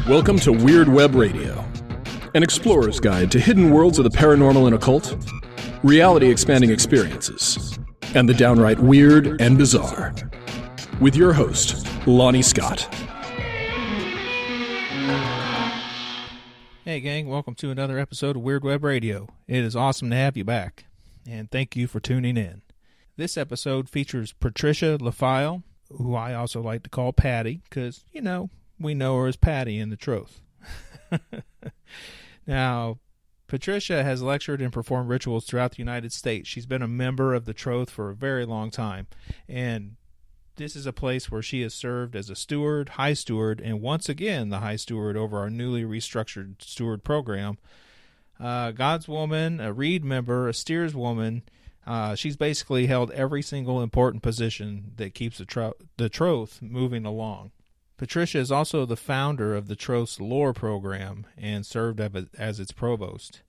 Welcome to Weird Web Radio, an explorer's guide to hidden worlds of the paranormal and occult, reality-expanding experiences, and the downright weird and bizarre. With your host, Lonnie Scott. Hey gang, welcome to another episode of Weird Web Radio. It is awesome to have you back, and thank you for tuning in. This episode features Patricia Lafayllve, who I also like to call Patty, because, you know, we know her as Patty in the Troth. Now, Patricia has lectured and performed rituals throughout the United States. She's been a member of the Troth for a very long time, and this is a place where she has served as a steward, high steward, and once again the high steward over our newly restructured steward program. God's woman, a Reed member, a steers woman. She's basically held every single important position that keeps the Troth moving along. Patricia is also the founder of the Troth's lore program and served as its provost.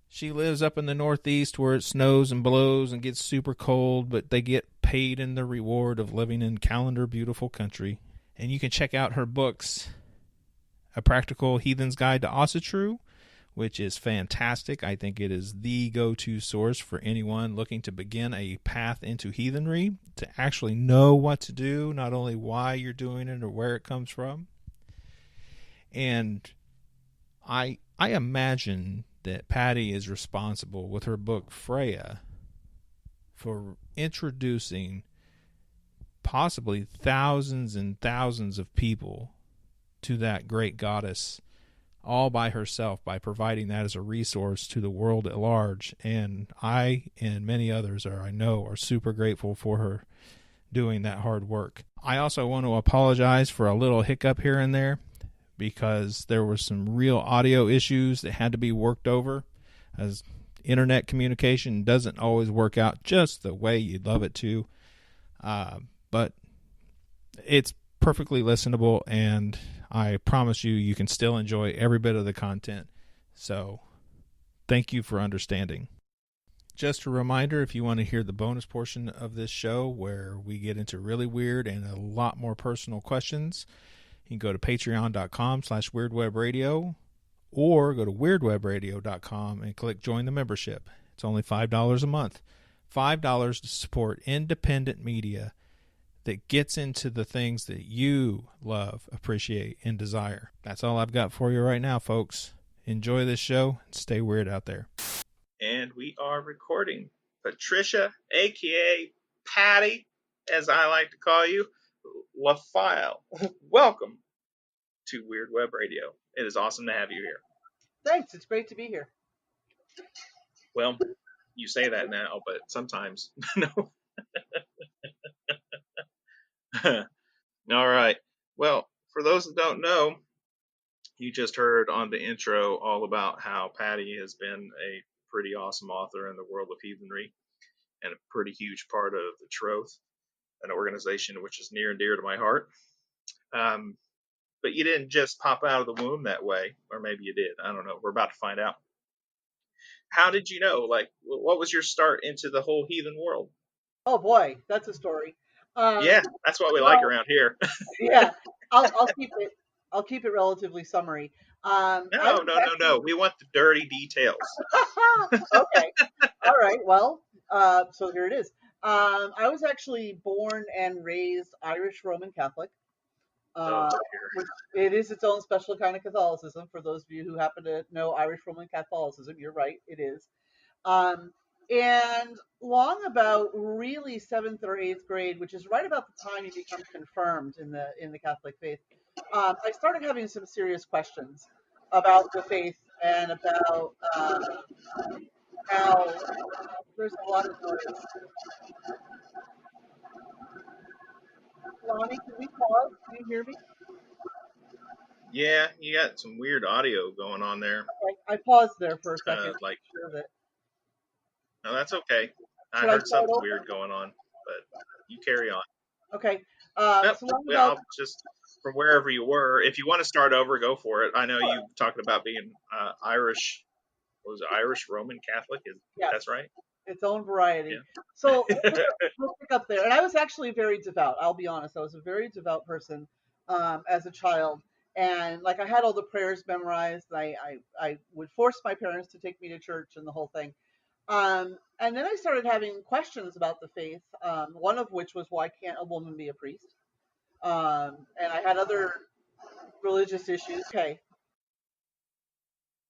She lives up in the Northeast where it snows and blows and gets super cold, but they get paid in the reward of living in calendar beautiful country. And you can check out her books, A Practical Heathen's Guide to Asatru, which is fantastic. I think it is the go-to source for anyone looking to begin a path into heathenry, to actually know what to do, not only why you're doing it or where it comes from. And I imagine that Patty is responsible with her book Freyja for introducing possibly thousands and thousands of people to that great goddess all by herself, by providing that as a resource to the world at large. And I and many others I know are super grateful for her doing that hard work. I also want to apologize for a little hiccup here and there, because there were some real audio issues that had to be worked over, as internet communication doesn't always work out just the way you'd love it to. But it's perfectly listenable, and I promise you can still enjoy every bit of the content. So thank you for understanding. Just a reminder, if you want to hear the bonus portion of this show where we get into really weird and a lot more personal questions, you can go to patreon.com/weirdwebradio or go to weirdwebradio.com and click join the membership. It's only $5 a month. $5 to support independent media that gets into the things that you love, appreciate, and desire. That's all I've got for you right now, folks. Enjoy this show and stay weird out there. And we are recording. Patricia, a.k.a. Patty, as I like to call you, Lafayllve. Welcome to Weird Web Radio. It is awesome to have you here. Thanks. It's great to be here. Well, you say that now, but sometimes, no. All right. Well, for those that don't know, you just heard on the intro all about how Patty has been a pretty awesome author in the world of heathenry and a pretty huge part of the Troth, an organization which is near and dear to my heart. But you didn't just pop out of the womb that way, or maybe you did. I don't know. We're about to find out. How did you know? Like, what was your start into the whole heathen world? Oh boy, that's a story. Yeah, that's what we like around here. Yeah, I'll keep it relatively summary. No. We want the dirty details. Okay. All right. Well, so here it is. I was actually born and raised Irish Roman Catholic. Which it is its own special kind of Catholicism. For those of you who happen to know Irish Roman Catholicism, you're right, it is. And long about really 7th or 8th grade, which is right about the time you become confirmed in the Catholic faith, I started having some serious questions about the faith and about how there's a lot of noise. Lonnie, can we pause? Can you hear me? Yeah, you got some weird audio going on there. Okay, I paused there for a second. No, that's okay. I heard something weird going on, but you carry on. Okay. I'll just, from wherever you were, if you want to start over, go for it. I know you talking about being Irish. Was it Irish Roman Catholic? Yes. That's right. Its own variety. Yeah. So we'll pick up there. And I was actually very devout. I'll be honest. I was a very devout person as a child. And like I had all the prayers memorized. I would force my parents to take me to church and the whole thing. And then I started having questions about the faith. One of which was, why can't a woman be a priest? And I had other religious issues. Okay,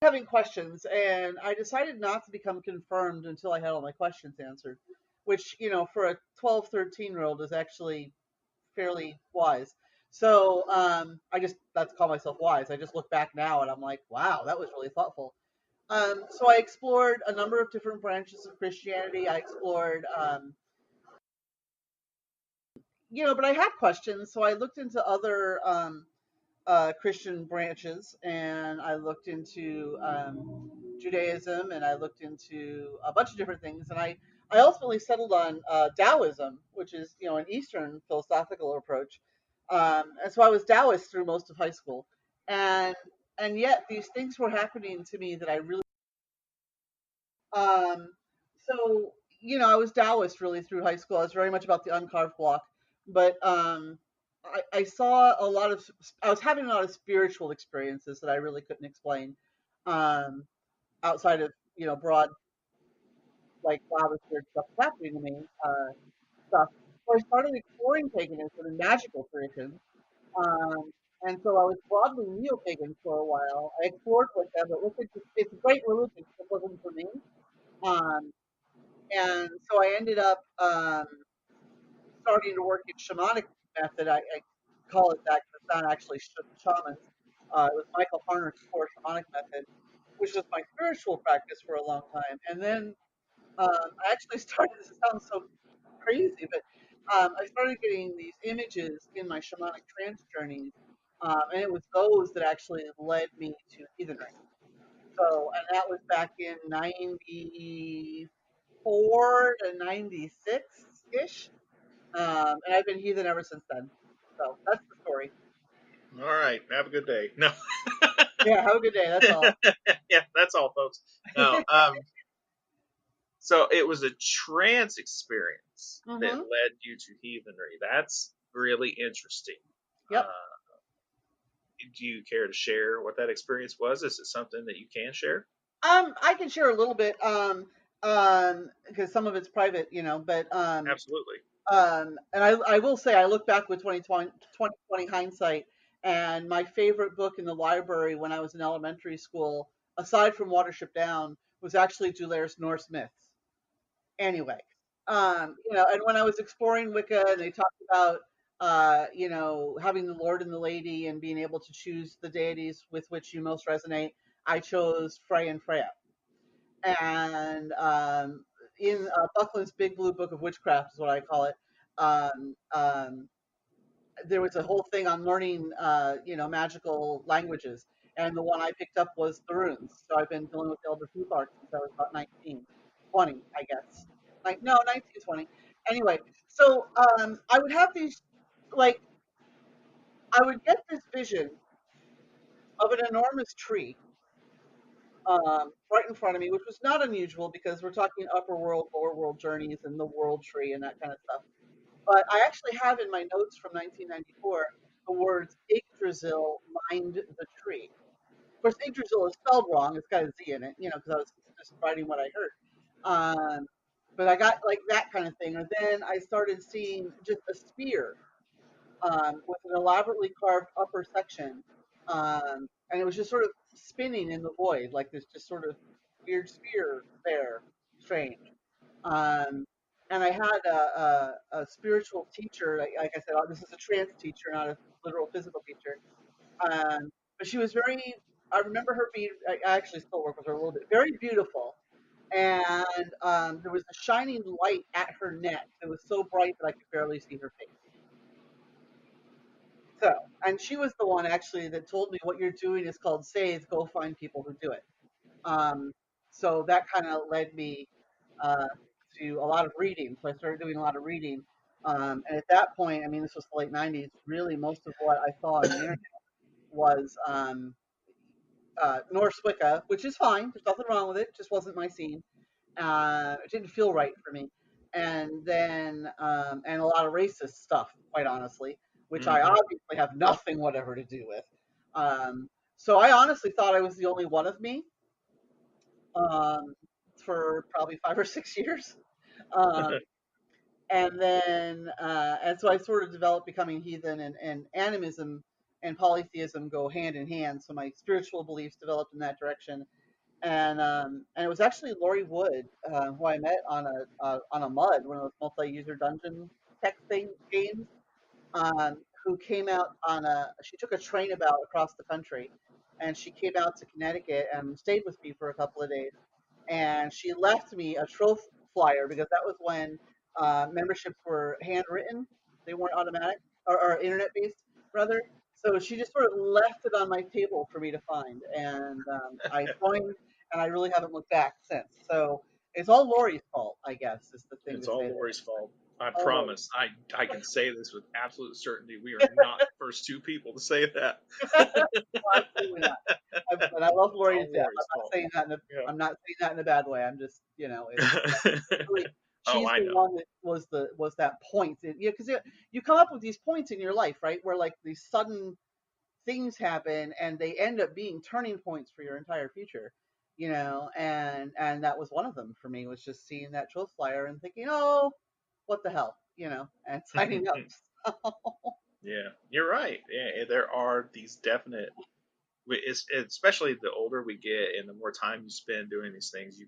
having questions, and I decided not to become confirmed until I had all my questions answered, which, for a 12, 13-year-old is actually fairly wise. So that's call myself wise. I just look back now and I'm like, wow, that was really thoughtful. So I explored a number of different branches of Christianity. I explored, but I had questions. So I looked into other Christian branches, and I looked into Judaism, and I looked into a bunch of different things. And I ultimately settled on Taoism, which is, an Eastern philosophical approach. And so I was Taoist through most of high school. And yet these things were happening to me that I really, um, so, I was Taoist really through high school. I was very much about the uncarved block, but I saw I was having a lot of spiritual experiences that I really couldn't explain, um, outside of, broad, like, wow, this weird stuff is happening to me, stuff. So I started exploring paganism and magical traditions. Um, and so I was broadly neo-pagan for a while. I explored Wicca, but it's a great religion. It wasn't for me. Um, and so I ended up starting to work in shamanic method. I call it that because it's not actually shamans. It was Michael Harner's core shamanic method, which was my spiritual practice for a long time. And then I actually started, this sounds so crazy, but I started getting these images in my shamanic trance journeys. And it was those that actually led me to heathenry. So, and that was back in 94 to 96-ish. And I've been heathen ever since then. So that's the story. All right. Have a good day. No. Yeah, have a good day. That's all. Yeah, that's all, folks. No. So it was a trance experience that led you to heathenry. That's really interesting. Yep. Do you care to share what that experience was? Is it something that you can share? I can share a little bit. Because some of it's private, but Absolutely. And I will say, I look back with 2020 hindsight, and my favorite book in the library when I was in elementary school, aside from Watership Down, was actually Dulair's Norse Myths. Anyway, and when I was exploring Wicca, and they talked about, having the Lord and the Lady and being able to choose the deities with which you most resonate, I chose Frey and Freya. And in Buckland's Big Blue Book of Witchcraft is what I call it. There was a whole thing on learning, magical languages, and the one I picked up was the runes. So I've been dealing with the Elder Futhark since I was about 19, 20, I guess. 19, 20. Anyway, so I would have these, like, I would get this vision of an enormous tree right in front of me, which was not unusual because we're talking upper world, lower world journeys and the world tree and that kind of stuff. But I actually have in my notes from 1994 the words Yggdrasil mined the tree. Of course, Yggdrasil is spelled wrong. It's got a Z in it, because I was just writing what I heard. But I got like that kind of thing. And then I started seeing just a spear with an elaborately carved upper section. And it was just sort of spinning in the void, like this just sort of weird spear there. Strange. Um, and I had a spiritual teacher, like I said, this is a trance teacher, not a literal physical teacher. But she was I remember her being, I actually still work with her a little bit, very beautiful. And there was a shining light at her neck that was so bright that I could barely see her face. So, and she was the one actually that told me, what you're doing is called Seidhr, go find people who do it. So that kind of led me to a lot of reading. So I started doing a lot of reading. And at that point, I mean, this was the late 90s, really most of what I saw on the internet was Norse Wicca, which is fine. There's nothing wrong with it. Just wasn't my scene. It didn't feel right for me. And then, and a lot of racist stuff, quite honestly, which I obviously have nothing whatever to do with. So I honestly thought I was the only one of me um, for probably 5 or 6 years. Um, and so I sort of developed becoming heathen, and animism and polytheism go hand in hand. So my spiritual beliefs developed in that direction. And it was actually Lori Wood, who I met on a MUD, one of those multi-user dungeon tech thing games, who came out on a. She took a train about across the country, and she came out to Connecticut and stayed with me for a couple of days. And she left me a Troth flyer because that was when memberships were handwritten; they weren't automatic or internet based, rather. So she just sort of left it on my table for me to find, and I joined, and I really haven't looked back since. So it's all Lori's fault, I guess, is the thing It's to say all there. Lori's fault. I All Lori. promise. I can say this with absolute certainty. We are not the first two people to say that. No, absolutely not. But I love It's Lori to all death. Lori's fault. I'm not saying that in a bad way. I'm just, it's really, Oh, she's I the know. one that was that point. Because you come up with these points in your life, right, where like these sudden things happen and they end up being turning points for your entire future. And that was one of them for me, was just seeing that troll flyer and thinking, oh, what the hell, and signing up. Yeah, you're right. Yeah, there are these definite. It's especially the older we get and the more time you spend doing these things, you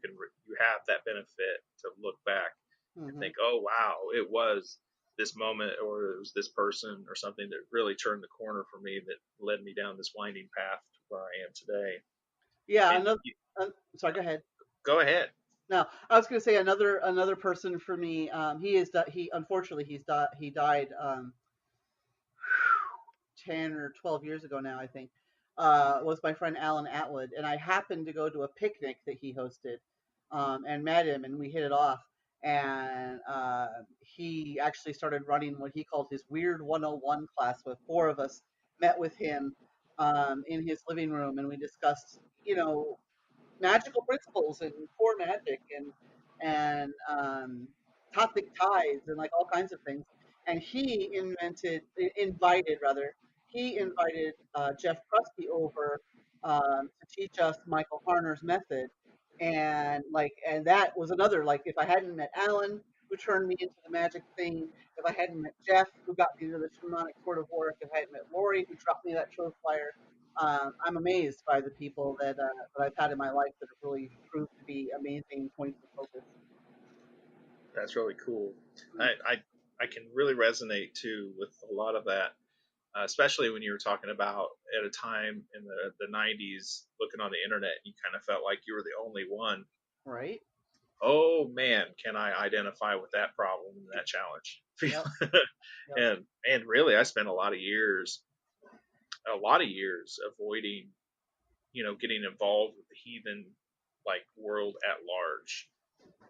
have that benefit to look back and Hmm. think, oh wow, it was this moment or it was this person or something that really turned the corner for me that led me down this winding path to where I am today. Yeah, And you, sorry, go ahead. go ahead. No, I was going to say another person for me. He unfortunately he died 10 or 12 years ago now, I think. Was my friend Alan Atwood, and I happened to go to a picnic that he hosted, and met him, and we hit it off. And he actually started running what he called his Weird 101 class, with four of us met with him in his living room, and we discussed, magical principles and core magic and topic ties and like all kinds of things. And invited rather, he invited Jeff Krusty over to teach us Michael Harner's method. And that was another, like, if I hadn't met Alan, who turned me into the magic thing, if I hadn't met Jeff, who got me into the shamanic sort of work, if I hadn't met Lori, who dropped me that trove flyer, I'm amazed by the people that I've had in my life that have really proved to be amazing points of focus. That's really cool. Mm. I can really resonate too with a lot of that, especially when you were talking about at a time in the 90s, looking on the internet, you kind of felt like you were the only one. Right? Oh man, can I identify with that problem and that challenge? Yep. Yep. And really, I spent a lot of years avoiding, getting involved with the heathen like world at large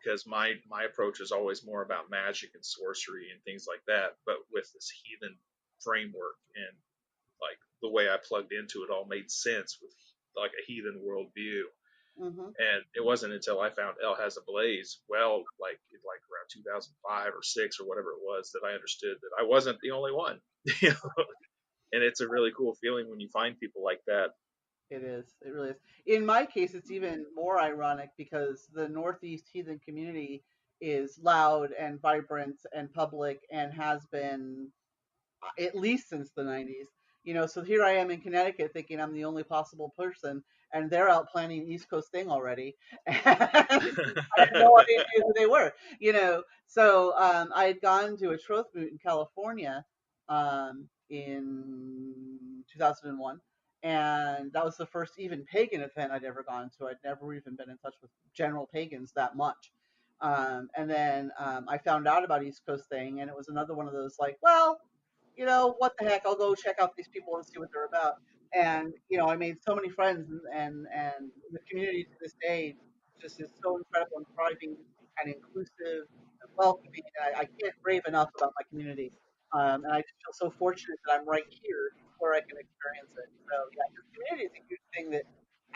because my approach is always more about magic and sorcery and things like that, but with this heathen framework and like the way I plugged into it all made sense with like a heathen worldview. Hmm. And it wasn't until I found El Has a Blaze, well, like around 2005 or six or whatever it was, that I understood that I wasn't the only one. you know? And it's a really cool feeling when you find people like that. It is. It really is. In my case, it's even more ironic because the Northeast heathen community is loud and vibrant and public and has been at least since the 90s. So here I am in Connecticut thinking I'm the only possible person, and they're out planning East Coast thing already. And I had no idea who they were. So I had gone to a Troth boot in California in 2001. And that was the first even pagan event I'd ever gone to. I'd never even been in touch with general pagans that much. And then I found out about East Coast thing, and it was another one of those like, well, what the heck? I'll go check out these people and see what they're about. And I made so many friends, and the community to this day just is so incredible and thriving and inclusive and welcoming. And I can't rave enough about my community. And I just feel so fortunate that I'm right here where I can experience it. So yeah, this community is a huge thing that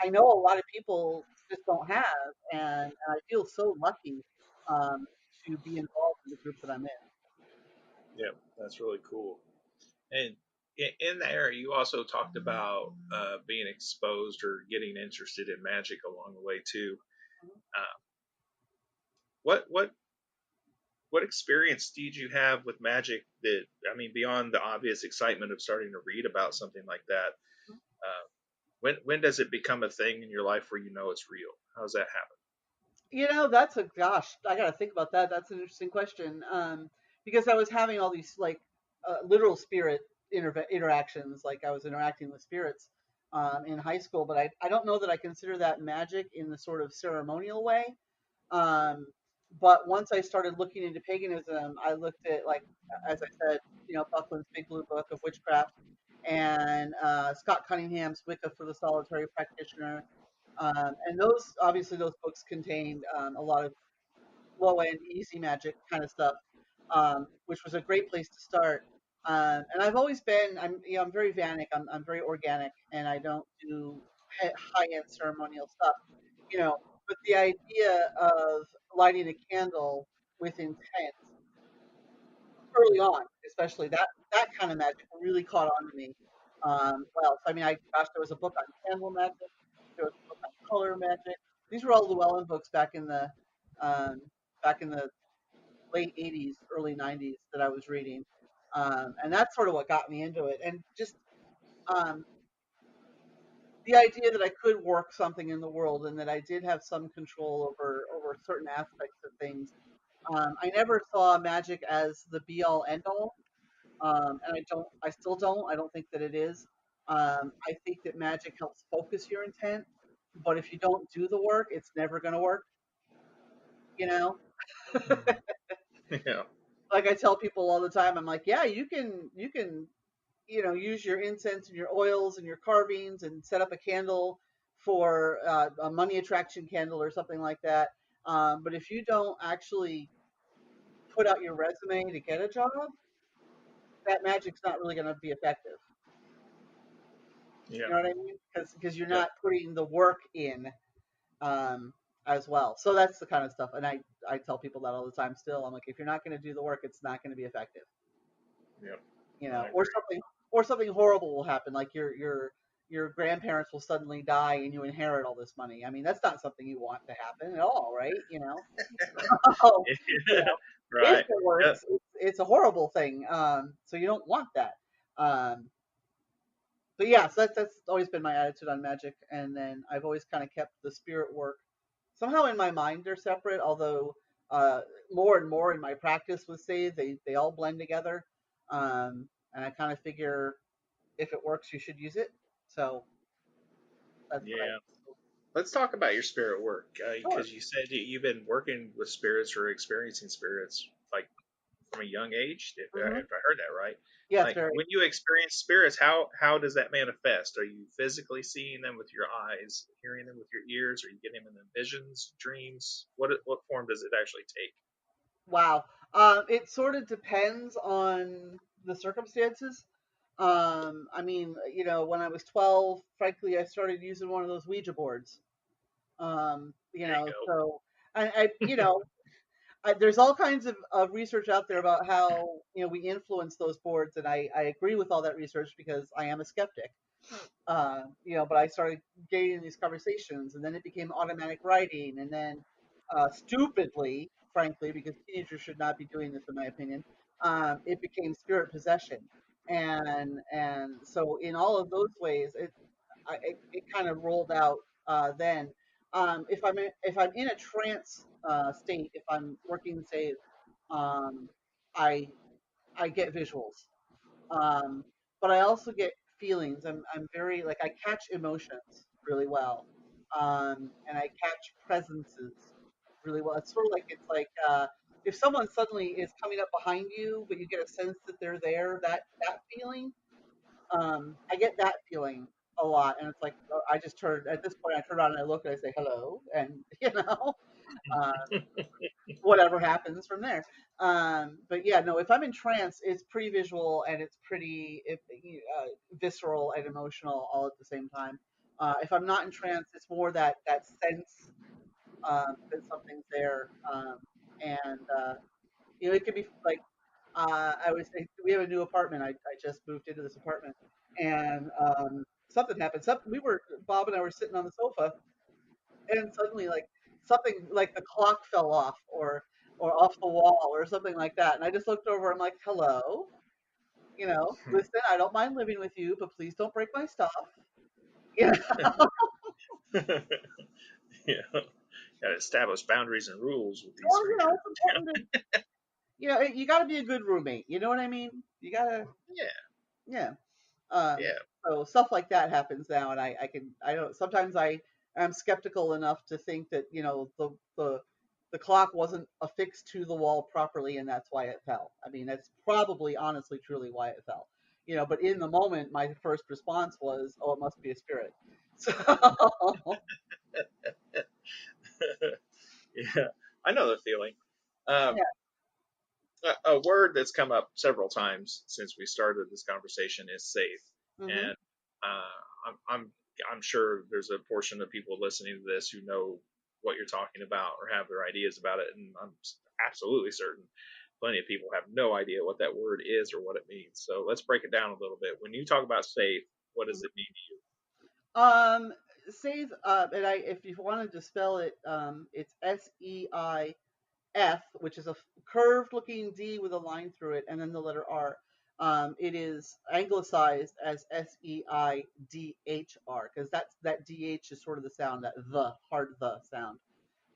I know a lot of people just don't have, and I feel so lucky um, to be involved in the group that I'm in. Yeah, that's really cool. And in there, you also talked about being exposed or getting interested in magic along the way too. Uh, what what experience did you have with magic that, I mean, beyond the obvious excitement of starting to read about something like that? Uh, when does it become a thing in your life where you know it's real? How does that happen? That's a gosh. I got to think about that. That's an interesting question. Because I was having all these like literal spirit interactions, like I was interacting with spirits in high school, but I don't know that I consider that magic in the sort of ceremonial way. Um, but once I started looking into paganism, I looked at, like, as I said, Buckland's Big Blue Book of Witchcraft and Scott Cunningham's Wicca for the Solitary Practitioner. And those books contained a lot of low end, easy magic kind of stuff, which was a great place to start. And I've always been, I'm very Vanic, I'm very organic, and I don't do high end ceremonial stuff, you know. But the idea of lighting a candle with intent early on, especially that kind of magic really caught on to me. Well, so, I mean, gosh, there was a book on candle magic. There was a book on color magic. These were all Llewellyn books um, back in the late '80s, early '90s that I was reading, and that's sort of what got me into it. And just um, the idea that I could work something in the world and that I did have some control over certain aspects of things. I never saw magic as the be all end all. And I still don't. I don't think that it is. I think that magic helps focus your intent, but if you don't do the work, it's never going to work. You know, Yeah. like I tell people all the time, I'm like, yeah, you can, use your incense and your oils and your carvings and set up a candle for a money attraction candle or something like that. But if you don't actually put out your resume to get a job, that magic's not really going to be effective. Yeah. You know what I mean? Because you're Yeah. not putting the work in um, as well. So that's the kind of stuff. And I tell people that all the time still. I'm like, if you're not going to do the work, it's not going to be effective. Yep. I Or agree. something horrible will happen, like your grandparents will suddenly die and you inherit all this money. I mean, that's not something you want to happen at all, right? Oh, you know, if Right. it Yeah. works, it's a horrible thing. So you don't want that. Um, but yeah, so that's always been my attitude on magic. And then I've always kind of kept the spirit work somehow in my mind. They're separate, although uh, more and more in my practice with Save, they all blend together. And I kind of figure if it works, you should use it. So that's what I Yeah. Let's talk about your spirit work, sure. because you said you've been working with spirits or experiencing spirits like from a young age. Hmm. If I heard that right, Yes, like very. when you experience spirits, how does that manifest? Are you physically seeing them with your eyes, hearing them with your ears? Are you getting them in visions, dreams? What form does it actually take? Wow. It sort of depends on the circumstances. I mean, when I was 12, frankly, I started using one of those Ouija boards. There you go. So there's all kinds of research out there about how we influence those boards, and I agree with all that research because I am a skeptic. But I started getting in these conversations, and then it became automatic writing, and then stupidly, frankly, because teenagers should not be doing this, in my opinion, it became spirit possession, and so in all of those ways, it kind of rolled out then. If I'm in a trance state, if I'm working, say, um, I I get visuals, um, but I also get feelings. I'm very, like, I catch emotions really well, and I catch presences really well. It's like if someone suddenly is coming up behind you, but you get a sense that they're there. That feeling, I get that feeling a lot, and it's like I just turn at this point. I turn on and I look and I say hello, and uh, whatever happens from there. But yeah, no, if I'm in trance, it's pretty visual and it's pretty visceral and emotional all at the same time. If I'm not in trance, it's more that sense that something's there, and it could be like we have a new apartment. I just moved into this apartment, and something happened. Bob and I were sitting on the sofa, and suddenly, like, something like the clock fell off, or off the wall, or something like that. And I just looked over. I'm like, hello, listen, I don't mind living with you, but please don't break my stuff. Yeah. Yeah, got to establish boundaries and rules with these Well, creatures. it's important to, you got to be a good roommate. You know what I mean? You got to, Yeah, yeah. Um, yeah. so stuff like that happens now, and I don't. Sometimes I am skeptical enough to think that the clock wasn't affixed to the wall properly, and that's why it fell. I mean, that's probably, honestly, truly why it fell. But in the moment, my first response was, "Oh, it must be a spirit." So, Yeah, I know the feeling. Um, yeah. a word that's come up several times since we started this conversation is safe, Hmm. and I'm sure there's a portion of people listening to this who know what you're talking about or have their ideas about it, and I'm absolutely certain plenty of people have no idea what that word is or what it means. So let's break it down a little bit. When you talk about safe, what does it mean to you? Um, Save, and if you wanted to spell it, it's SEIF, which is a curved looking D with a line through it, and then the letter R. It is anglicized as SEIDHR, because that DH is sort of the sound, that the hard the sound.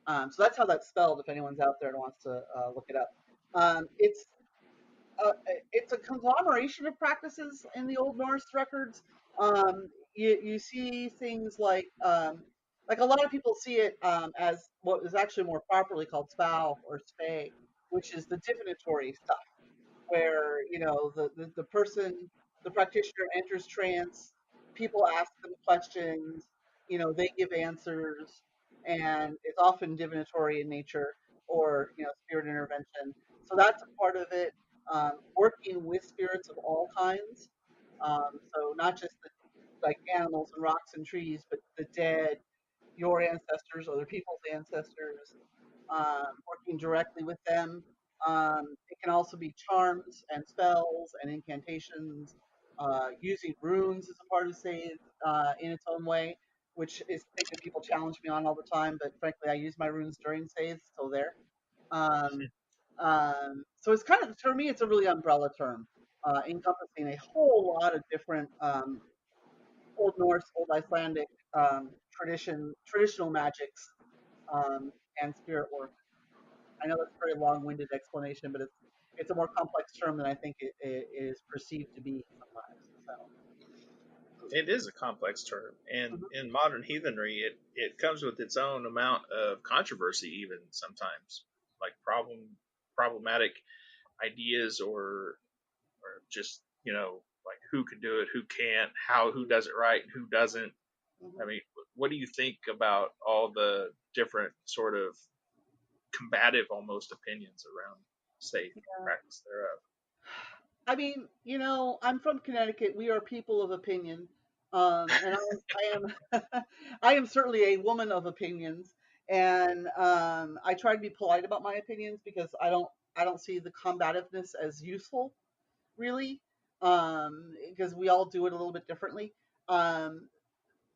So that's how that's spelled. If anyone's out there and wants to look it up, um, it's uh, it's a conglomeration of practices in the Old Norse records. You see things like a lot of people see it as what is actually more properly called spow or spay, which is the divinatory stuff, where the person, the practitioner, enters trance, people ask them questions, they give answers, and it's often divinatory in nature, or spirit intervention. So that's a part of it. Working with spirits of all kinds, so not just like animals and rocks and trees, but the dead, your ancestors, other people's ancestors, working directly with them. It can also be charms and spells and incantations, using runes as a part of Save in its own way, which is something that people challenge me on all the time. But frankly, I use my runes during Save, so there. Um, so it's kind of, for me, it's a really umbrella term, encompassing a whole lot of different Old Norse, Old Icelandic traditional magics, and spirit work. I know that's a very long-winded explanation, but it's a more complex term than I think it is perceived to be sometimes. It is a complex term, and So, in modern heathenry, it comes with its own amount of controversy, even sometimes, like problematic ideas, or just like who can do it, who can't, who does it right, and who doesn't. mhm. I mean, what do you think about all the different sort of combative, almost opinions around safe Yeah. practice thereof? I mean, I'm from Connecticut. We are people of opinion, and I am I am certainly a woman of opinions, and I try to be polite about my opinions because I don't see the combativeness as useful, really, because we all do it a little bit differently. Um,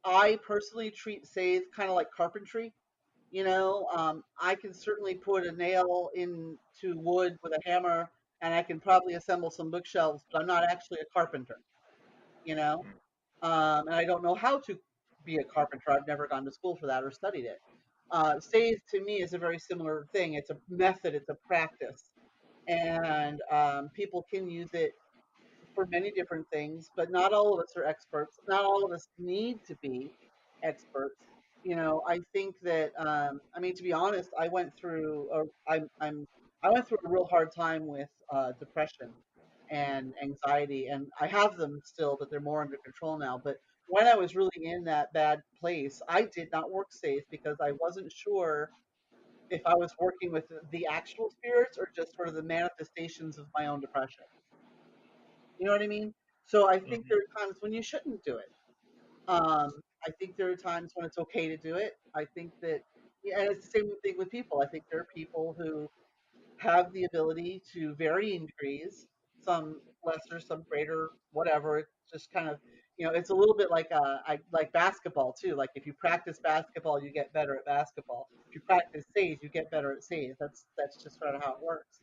I personally treat save kind of like carpentry. I can certainly put a nail into wood with a hammer, and I can probably assemble some bookshelves, but I'm not actually a carpenter, you know? And I don't know how to be a carpenter. I've never gone to school for that or studied it. Save to me is a very similar thing. It's a method, it's a practice, and people can use it for many different things, but not all of us are experts. Not all of us need to be experts. I think that I mean, to be honest, I went through a real hard time with depression and anxiety, and I have them still, but they're more under control now. But when I was really in that bad place, I did not work safe because I wasn't sure if I was working with the actual spirits or just sort of the manifestations of my own depression. You know what I mean? So I think there Hmm. are times when you shouldn't do it. Um, I think there are times when it's okay to do it. I think that, yeah, and it's the same thing with people. I think there are people who have the ability to varying degrees, some lesser, some greater, whatever. It's just kind of, it's a little bit like like basketball too. Like if you practice basketball, you get better at basketball. If you practice sage, you get better at sage. That's just sort of how it works.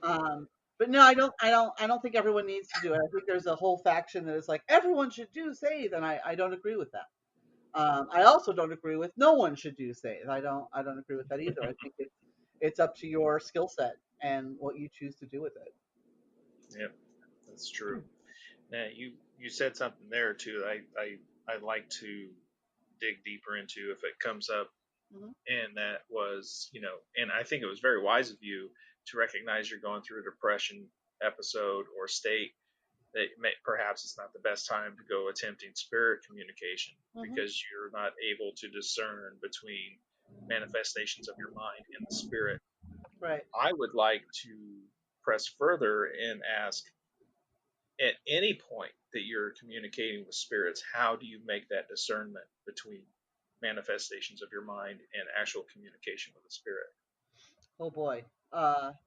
Um, but no, I don't think everyone needs to do it. I think there's a whole faction that is like everyone should do save, and I don't agree with that. I also don't agree with no one should do save. I don't agree with that either. I think it's up to your skill set and what you choose to do with it. Yep, that's true. Now you said something there too. I'd like to dig deeper into if it comes up, Hmm. and that was, and I think it was very wise of you to recognize you're going through a depression episode or state, that perhaps it's not the best time to go attempting spirit communication Hmm. because you're not able to discern between manifestations of your mind and the spirit. Right. I would like to press further and ask, at any point that you're communicating with spirits, how do you make that discernment between manifestations of your mind and actual communication with the spirit? Oh boy.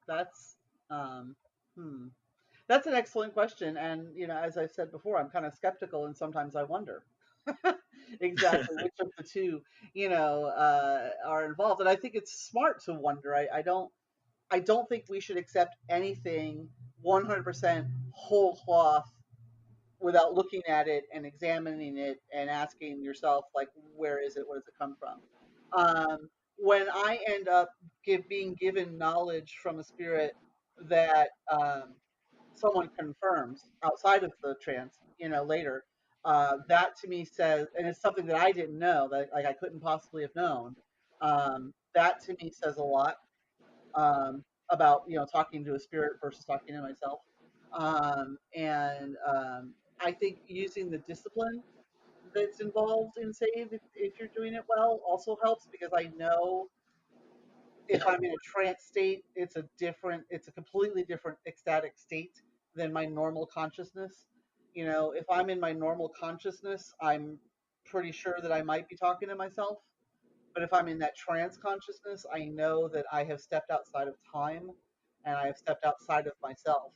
That's um, hmm. That's an excellent question, and as I said before, I'm kind of skeptical, and sometimes I wonder exactly which of the two, are involved. And I think it's smart to wonder. I don't think we should accept anything 100% whole cloth without looking at it and examining it and asking yourself, like, where is it? Where does it come from? When I end up being given knowledge from a spirit that someone confirms outside of the trance, later, that to me says, and it's something that I didn't know, that like I couldn't possibly have known. That to me says a lot about talking to a spirit versus talking to myself. And I think using the discipline that's involved in save, if you're doing it well, also helps because I know if I'm in a trance state, it's a completely different ecstatic state than my normal consciousness. If I'm in my normal consciousness, I'm pretty sure that I might be talking to myself. But if I'm in that trance consciousness, I know that I have stepped outside of time and I have stepped outside of myself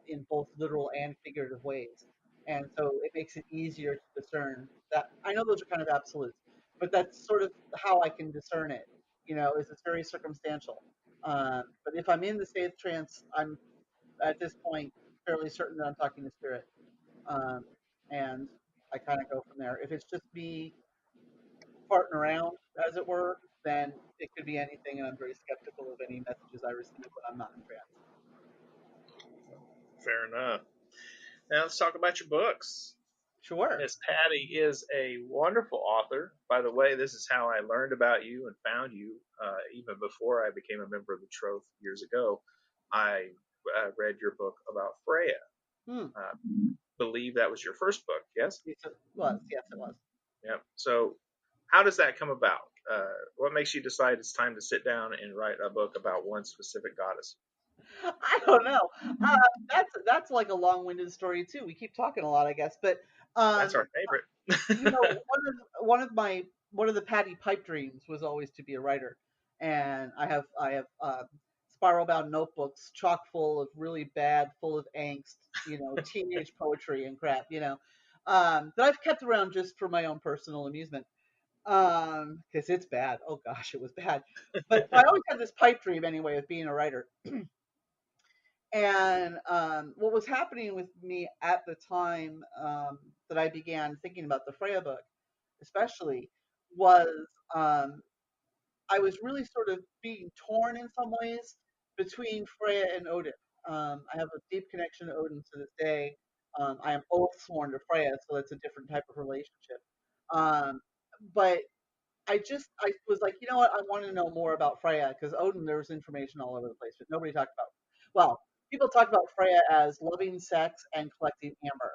in both literal and figurative ways. And so it makes it easier to discern that. I know those are kind of absolutes, but that's sort of how I can discern it, is it's very circumstantial. But if I'm in the state of trance, I'm at this point fairly certain that I'm talking to spirit. Um, and I kind of go from there. If it's just me farting around, as it were, then it could be anything, and I'm very skeptical of any messages I receive when I'm not in trance. Fair enough. Now let's talk about your books. Sure. Miss Patty is a wonderful author. By the way, this is how I learned about you and found you. Even before I became a member of the Troth years ago, I read your book about Freyja. Hmm. Believe that was your first book, yes? Yes, it was. Yes, it was. Yep. So, how does that come about? What makes you decide it's time to sit down and write a book about one specific goddess? I don't know. That's like a long-winded story too. We keep talking a lot, I guess. But That's um, our favorite. one of the Patty pipe dreams was always to be a writer, and I have spiral bound notebooks chock full of really bad, full of angst, teenage poetry and crap, that I've kept around just for my own personal amusement. Because it's bad. Oh gosh, it was bad. But I always had this pipe dream anyway of being a writer. And what was happening with me at the time that I began thinking about the Freyja book, especially, was um, I was really sort of being torn in some ways between Freyja and Odin. I have a deep connection to Odin to this day. I am oath sworn to Freyja, so that's a different type of relationship. Um, but I was like, you know what? I want to know more about Freyja because Odin, there was information all over the place, but nobody talked about. Well, people talked about Freyja as loving sex and collecting amber.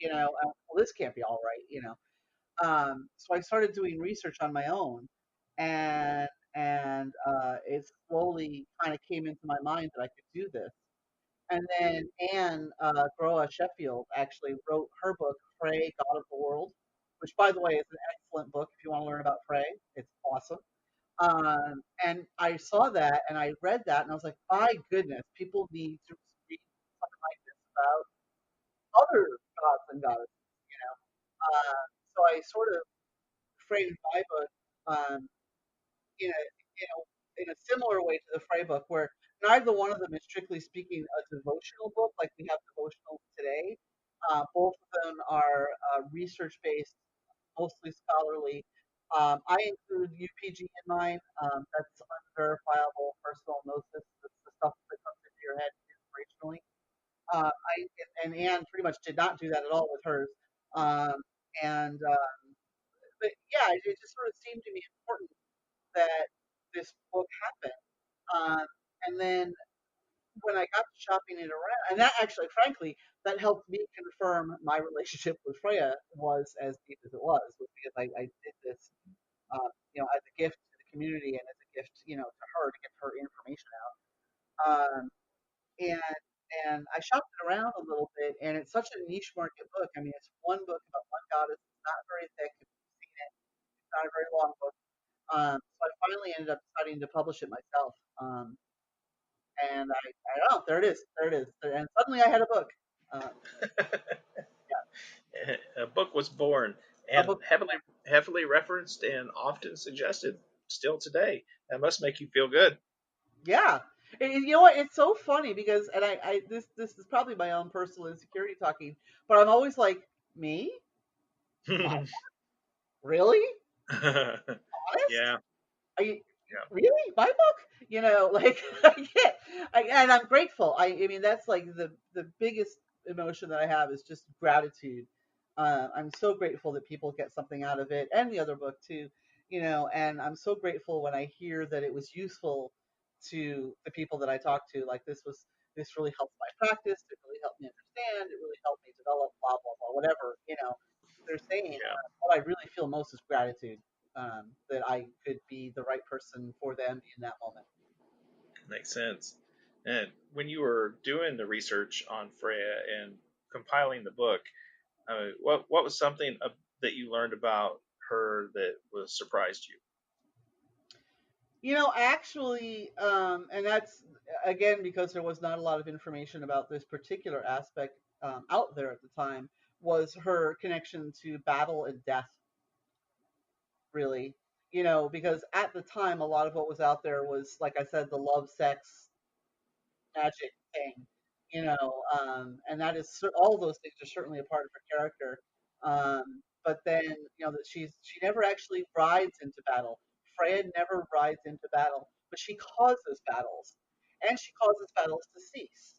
Well, this can't be all right. So I started doing research on my own, and it slowly kind of came into my mind that I could do this. And then Anne Groa Sheffield actually wrote her book, Frey, God of the World, which, by the way, is an excellent book if you want to learn about Frey. It's awesome. And I saw that and I read that and I was like, my goodness, people need to read something like this about other gods and goddesses, you know. So I sort of framed my book um, in a similar way to the Frey book, where neither one of them is strictly speaking a devotional book like we have devotionals today. Both of them are research based, mostly scholarly. I include UPG in mine. That's unverifiable personal gnosis. That's the stuff that comes into your head inspirationally. And Anne pretty much did not do that at all with hers. Um, and but yeah, it just sort of seemed to me important that this book happened. Um, and then when I got to shopping it around, and that actually, frankly, that helped me confirm my relationship with Freya was as deep as it was because I did this, as a gift to the community and as a gift, to her to get her information out. Um, and I shopped it around a little bit, and it's such a niche market book. I mean, it's one book about one goddess. It's not very thick. If you've seen it, it's not a very long book. So I finally ended up deciding to publish it myself. And I don't know, there it is, and suddenly I had a book. Uh, A book was born a and book, heavily referenced and often suggested still today. That must make you feel good. yeah. And you know what? It's so funny because, and this is probably my own personal insecurity talking, but I'm always like, me, really, honest? Yeah. Are you Yeah. really my book? Like I get, and I'm grateful. I mean, that's like the biggest emotion that I have is just gratitude. I'm so grateful that people get something out of it, and the other book too. And I'm so grateful when I hear that it was useful to the people that I talk to. Like this really helped my practice. It really helped me understand. It really helped me develop. Blah blah blah. Whatever they're saying. Yeah. What I really feel most is gratitude that I could be the right person for them in that moment. Makes sense. And when you were doing the research on Freya and compiling the book, what was something that you learned about her that was surprised you? Actually, and that's again because there was not a lot of information about this particular aspect out there at the time, was her connection to battle and death, really. Because at the time, a lot of what was out there was, like I said, the love, sex, magic thing, and that is all those things are certainly a part of her character. But then, that she never actually rides into battle. Freya never rides into battle, but she causes battles, and she causes battles to cease.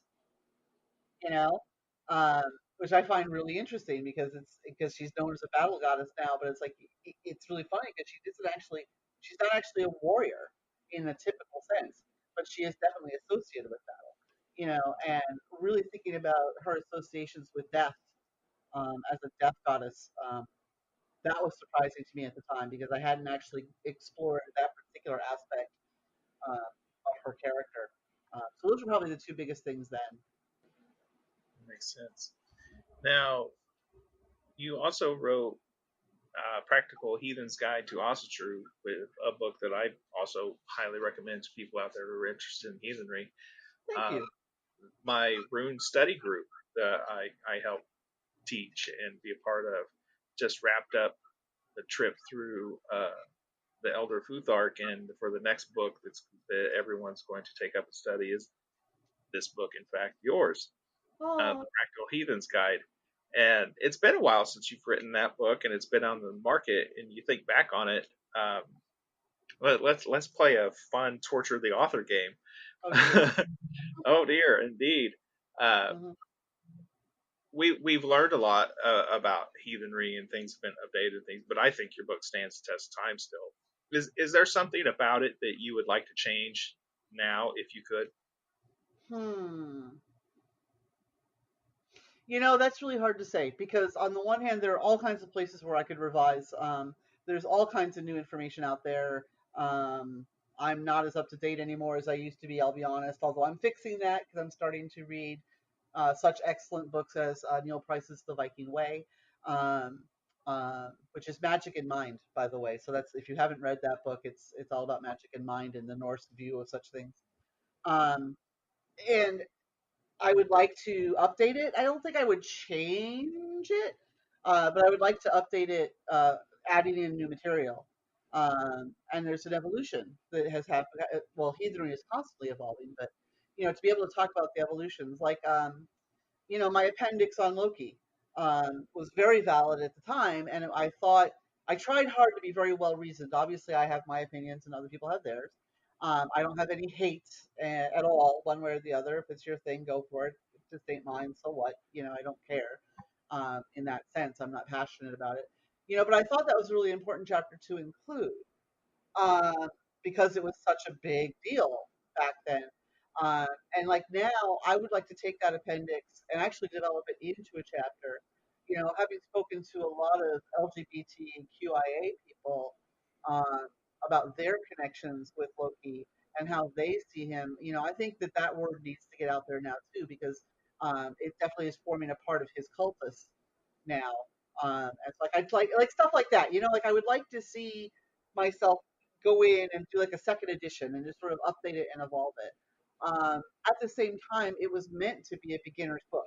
You know, um, which I find really interesting because she's known as a battle goddess now, but it's like it's really funny because she's not actually a warrior in the typical sense, but she is definitely associated with battle. And really thinking about her associations with death as a death goddess, that was surprising to me at the time because I hadn't actually explored that particular aspect of her character. So those are probably the two biggest things then. Makes sense. Now, you also wrote Practical Heathen's Guide to Asatru, with a book that I also highly recommend to people out there who are interested in heathenry. Thank you. My rune study group that I help teach and be a part of just wrapped up the trip through the Elder Futhark, and for the next book that everyone's going to take up and study is this book, in fact, yours, The Practical Heathen's Guide. And it's been a while since you've written that book, and it's been on the market. And you think back on it, let's play a fun torture the author game. Oh dear, indeed. We've learned a lot about heathenry and things have been updated and things, but I think your book stands the test of time still. Is there something about it that you would like to change now, if you could? That's really hard to say because on the one hand, there are all kinds of places where I could revise. There's all kinds of new information out there. I'm not as up to date anymore as I used to be, I'll be honest, although I'm fixing that because I'm starting to read such excellent books as Neil Price's The Viking Way. which is magic in mind, by the way. So that's, if you haven't read that book, it's all about magic in mind and the Norse view of such things. Um, and I would like to update it. I don't think I would change it, but I would like to update it, adding in new material. And there's an evolution that has happened. Well, Heathenry is constantly evolving, but to be able to talk about the evolutions, like my appendix on Loki was very valid at the time, and I thought I tried hard to be very well reasoned. Obviously, I have my opinions, and other people have theirs. I don't have any hate at all, one way or the other. If it's your thing, go for it. If this ain't mine, so what? I don't care. In that sense, I'm not passionate about it. But I thought that was a really important chapter to include, uh, because it was such a big deal back then. Uh, and like now, I would like to take that appendix and actually develop it into a chapter. Having spoken to a lot of LGBTQIA people about their connections with Loki and how they see him, I think that word needs to get out there now too, because it definitely is forming a part of his cultus now. It's like I'd like stuff like that. Like I would like to see myself go in and do like a second edition and just sort of update it and evolve it. At the same time, it was meant to be a beginner's book,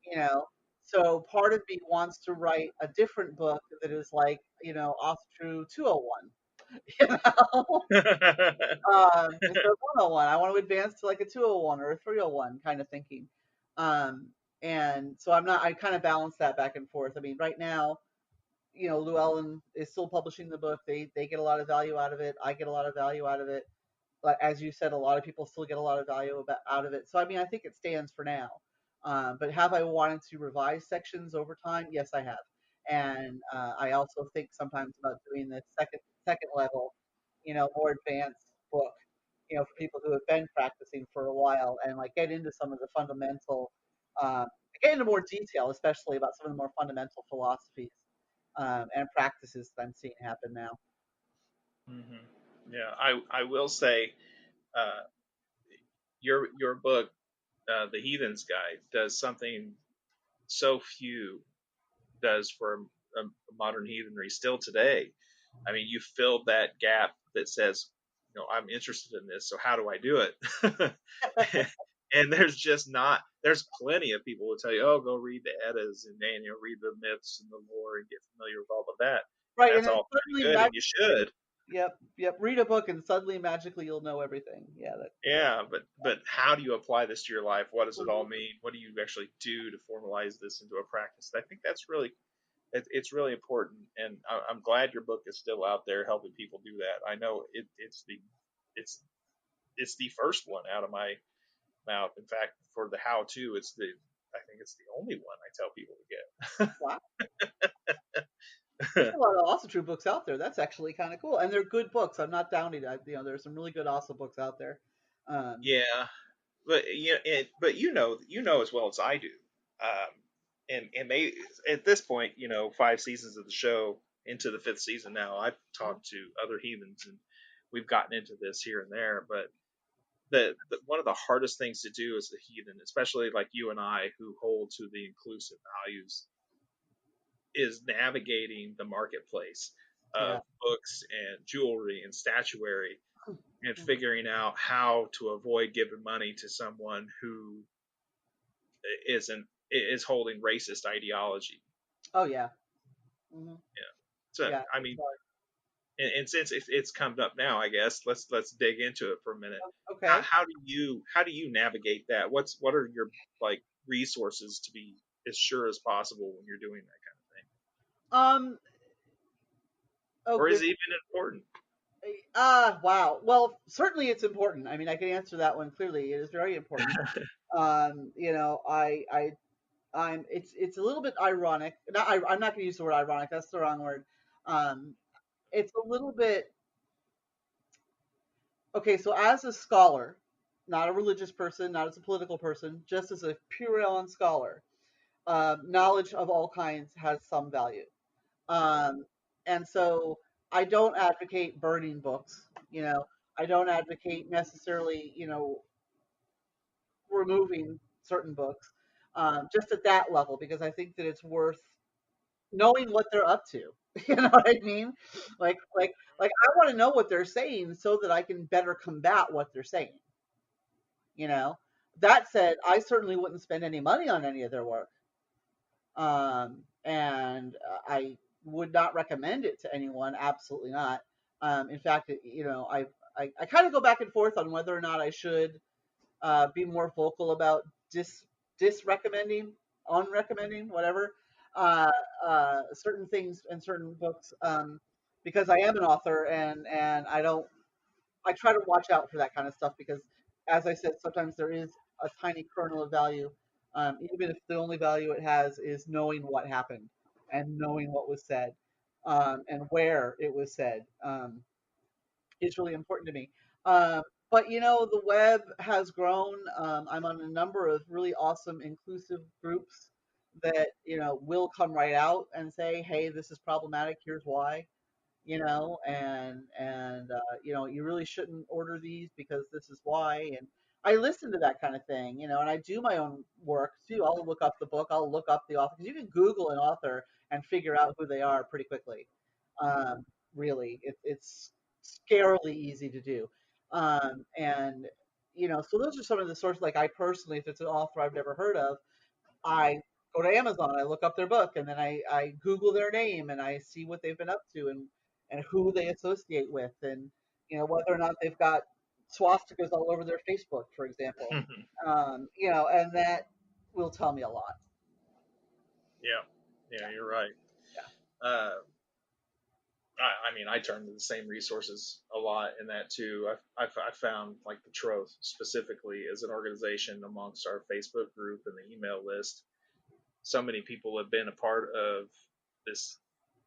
you know. So part of me wants to write a different book that is like, Asatru 201, you know, instead of 101. I want to advance to like a 201 or a 301 kind of thinking. Um, and so I kind of balance that back and forth. I mean, right now, Llewellyn is still publishing the book. They get a lot of value out of it. I get a lot of value out of it. But as you said, a lot of people still get a lot of value out of it. So I mean, I think it stands for now. But have I wanted to revise sections over time? Yes, I have. And I also think sometimes about doing the second level, more advanced book, for people who have been practicing for a while, and like get into some of the fundamental, uh, get into more detail, especially about some of the more fundamental philosophies and practices that I'm seeing happen now. Hmm. Yeah, I will say, uh, your book, The Heathens Guide, does something so few does for modern heathenry still today. I mean, you filled that gap that says, I'm interested in this, so how do I do it? And there's plenty of people who tell you, oh, go read the Eddas and read the myths and the lore and get familiar with all of that. Right, and That's then all pretty suddenly good, and you should. Yep. Read a book and suddenly magically you'll know everything. Yeah. Yeah, but how do you apply this to your life? What does it all Mhm. mean? What do you actually do to formalize this into a practice? I think that's really it's really important, and I'm glad your book is still out there helping people do that. I know it's it's the first one out of my mouth. In fact, for the how to, I think it's the only one I tell people to Wow. There's get. a lot of Asatru books out there. That's actually kind of cool, and they're good books. I'm not downing it. There's some really good Asa books out there. Yeah, but but you know as well as I do, and they at this point, 5 seasons of the show into the 5th season now. I've talked to other heathens and we've gotten into this here and there, but the one of the hardest things to do as a heathen, especially like you and I who hold to the inclusive values, is navigating the marketplace Yeah. of books and jewelry and statuary and Mhm. figuring out how to avoid giving money to someone who is holding racist ideology. Oh yeah. Hmm. Yeah. So Yeah. I mean, and since it's come up now, I guess let's dig into it for a minute. Okay. How do you navigate that? What are your like resources to be as sure as possible when you're doing that kind of thing? Um. Oh Or is good. it even important? Wow. Well, certainly it's important. I mean, I can answer that one clearly. It is very important. I'm. It's a little bit ironic. I'm not going to use the word ironic. That's the wrong word. Um. It's a little bit. Okay, so as a scholar, not a religious person, not as a political person, just as a pure on scholar, knowledge of all kinds has some value. Um, and so I don't advocate burning books. I don't advocate necessarily, removing certain books, just at that level, because I think that it's worth knowing what they're up to. You know what I mean? Like I want to know what they're saying so that I can better combat what they're saying. You know. That said, I certainly wouldn't spend any money on any of their work, and I would not recommend it to anyone. Absolutely not. In fact, I kind of go back and forth on whether or not I should be more vocal about disrecommending, unrecommending, whatever, uh, certain things and certain books, because I am an author, and I try to watch out for that kind of stuff because, as I said, sometimes there is a tiny kernel of value, even if the only value it has is knowing what happened and knowing what was said, and where it was said. Is really important to me. Um, but the web has grown. I'm on a number of really awesome inclusive groups that will come right out and say, "Hey, this is problematic. Here's why." And you really shouldn't order these because this is why. And I listen to that kind of thing, and I do my own work too. I'll look up the book, I'll look up the author, because you can Google an author and figure out who they are pretty quickly. Um, really, it's scarily easy to do. And so those are some of the sources. Like I personally, if it's an author I've never heard of, I go to Amazon, I look up their book, and then I Google their name and I see what they've been up to and who they associate with, and whether or not they've got swastikas all over their Facebook, for example. And that will tell me a lot. Yeah, you're right. Yeah. I mean, I turn to the same resources a lot in that too. I found like the Troth specifically as an organization amongst our Facebook group and the email list. So many people have been a part of this,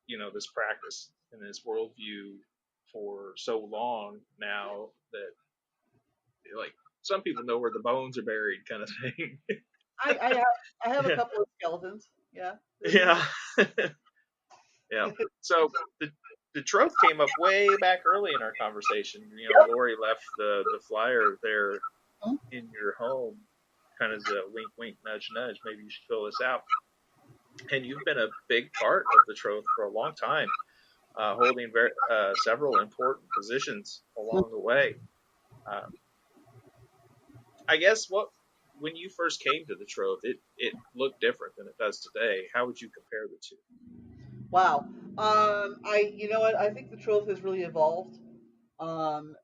this practice and this worldview for so long now that like some people know where the bones are buried, kind of thing. I have a couple of skeletons. Yeah. Yeah. Yeah. So the Troth came up way back early in our conversation. Lori left the flyer there in your home, kind of as a wink, wink, nudge, nudge. Maybe you should fill this out. And you've been a big part of the Troth for a long time, holding several important positions along the way. I guess when you first came to the Troth, it looked different than it does today. How would you compare the two? Wow. You know what? I think the Troth has really evolved.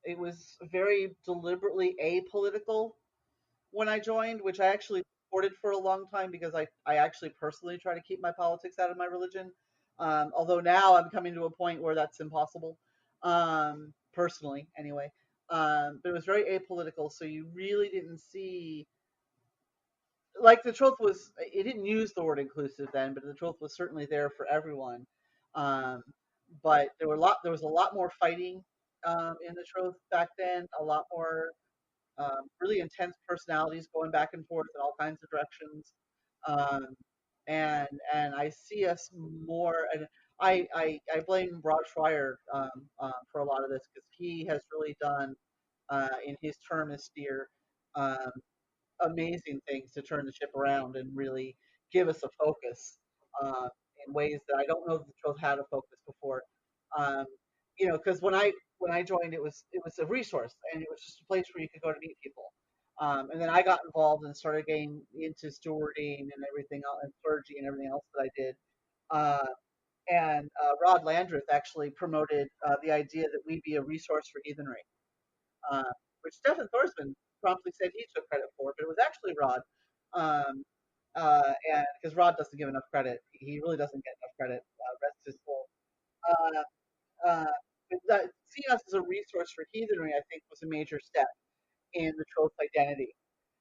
It was very deliberately apolitical when I joined, which I actually supported for a long time because I actually personally try to keep my politics out of my religion. Although now I'm coming to a point where that's impossible, personally, anyway. But it was very apolitical, so you really didn't see, like, the Troth was, it didn't use the word inclusive then, but the Troth was certainly there for everyone. Um, but there was a lot more fighting in the Troth back then, a lot more really intense personalities going back and forth in all kinds of directions. Um, and I see us more, and I blame Rod Schreier for a lot of this because he has really done in his term as steer um, amazing things to turn the ship around and really give us a focus uh, in ways that I don't know that the Troth had a focus before. Um, because when I joined, it was a resource and it was just a place where you could go to meet people. And then I got involved and started getting into stewarding and everything else, and clergy and everything else that I did. Uh, and Rod Landreth actually promoted the idea that we be a resource for heathenry, uh, which Stephen Thorsman promptly said he took credit for, but it was actually Rod. Um, and because Rod doesn't give enough credit, he really doesn't get enough credit. Rest his soul. Uh, uh, but seeing us as a resource for heathenry, I think, was a major step in the Troth identity.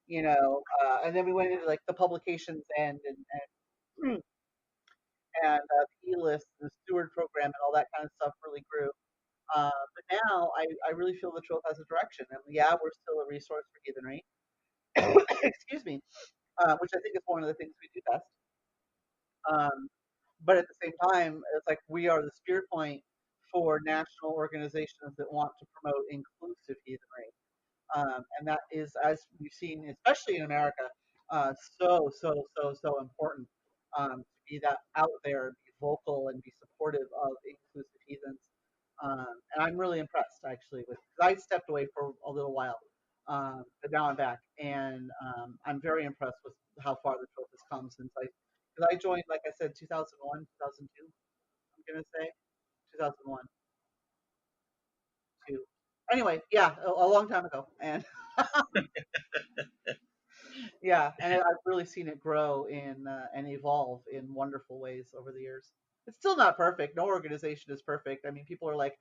And then we went into like the publications and the e-list, the steward program, and all that kind of stuff really grew. But now I really feel the Troth has a direction. And yeah, we're still a resource for heathenry. Excuse me, which I think is one of the things we do best. Um, but at the same time, it's like we are the spear point for national organizations that want to promote inclusive heathenry. And that is, as we've seen, especially in America, so important to be that out there, and be vocal, and be supportive of inclusive heathens. And I'm really impressed actually with. I stepped away for a little while, but now I'm back, and I'm very impressed with how far the Troth has come since because I joined, like I said, 2001, 2002. I'm gonna say 2001, two. Anyway, yeah, a long time ago, and yeah, and I've really seen it grow and evolve in wonderful ways over the years. It's still not perfect. No organization is perfect. I mean, people are like,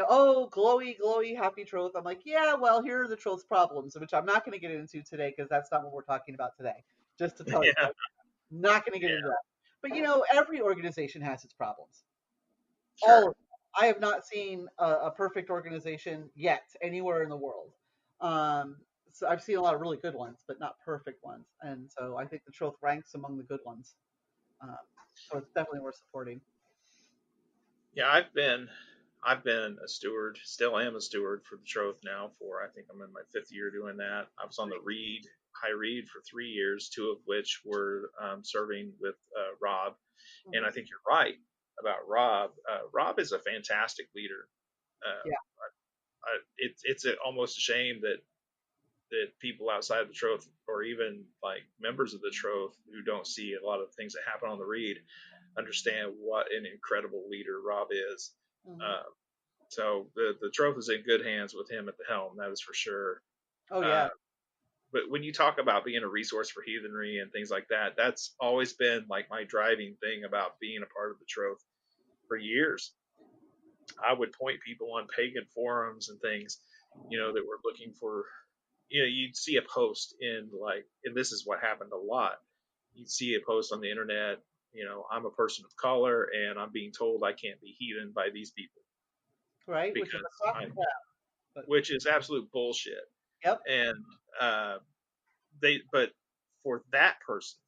oh, glowy, glowy, happy Troth. I'm like, yeah, well, here are the Troth's problems, which I'm not going to get into today because that's not what we're talking about today. Just to tell you, Yeah. not going to get into that. But every organization has its problems. Sure. All of them. I have not seen a perfect organization yet anywhere in the world. So I've seen a lot of really good ones, but not perfect ones. And so I think the Troth ranks among the good ones. So it's definitely worth supporting. Yeah, I've been a steward, still am a steward for the Troth now. I think I'm in my 5th year doing that. I was on the High Reed for 3 years, 2 of which were serving with Rob. Mm-hmm. And I think you're right about Rob. Rob is a fantastic leader. It's almost a shame that people outside the Troth, or even like members of the Troth who don't see a lot of things that happen on the Reed, understand what an incredible leader Rob is. Mm-hmm. So the Troth is in good hands with him at the helm, that is for sure. Oh yeah. But when you talk about being a resource for heathenry and things like that, that's always been like my driving thing about being a part of the Troth for years. I would point people on pagan forums and things, that were looking for, you'd see a post and this is what happened a lot. You'd see a post on the internet, I'm a person of color and I'm being told I can't be heathen by these people. Right. Which is absolute bullshit. Yep. And but for that person,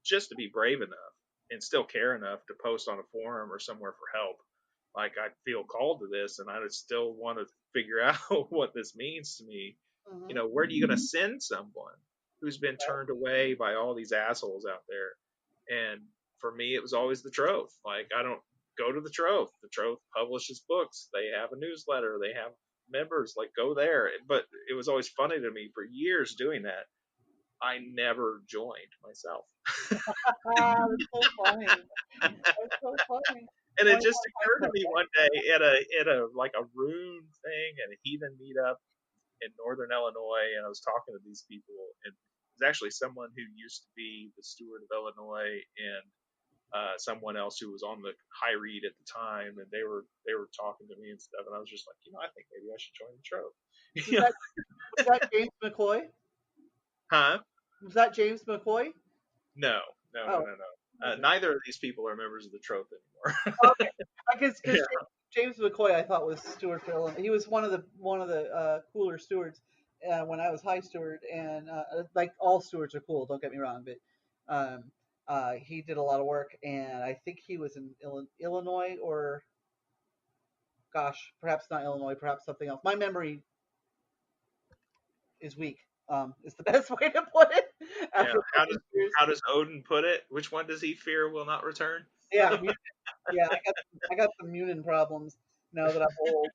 just to be brave enough and still care enough to post on a forum or somewhere for help, like I feel called to this and I would still want to figure out what this means to me. Mm-hmm. Where are you going to send someone who's been turned away by all these assholes out there? And for me, it was always the Troth. Like, I don't go to the Troth. The Troth publishes books. They have a newsletter. They have members. Like, go there. But it was always funny to me for years doing that. I never joined myself. That's so funny. That's so funny. And it just occurred to me one day at a like a rune thing and a heathen meetup in Northern Illinois, and I was talking to these people, and it was actually someone who used to be the steward of Illinois and someone else who was on the High Reed at the time, and they were talking to me and stuff, and I was just like, I think maybe I should join the Troth. Was that James McCoy? Huh? Was that James McCoy? No. Neither of these people are members of the Troth anymore. Okay, I guess James McCoy I thought was steward for Illinois. He was one of the cooler stewards when I was high steward, and like all stewards are cool. Don't get me wrong, but he did a lot of work, and I think he was in Illinois, or gosh, perhaps not Illinois, perhaps something else. My memory is weak. Is the best way to put it. Yeah. How does Odin put it? Which one does he fear will not return? Yeah, yeah. I got some Munin problems now that I'm old.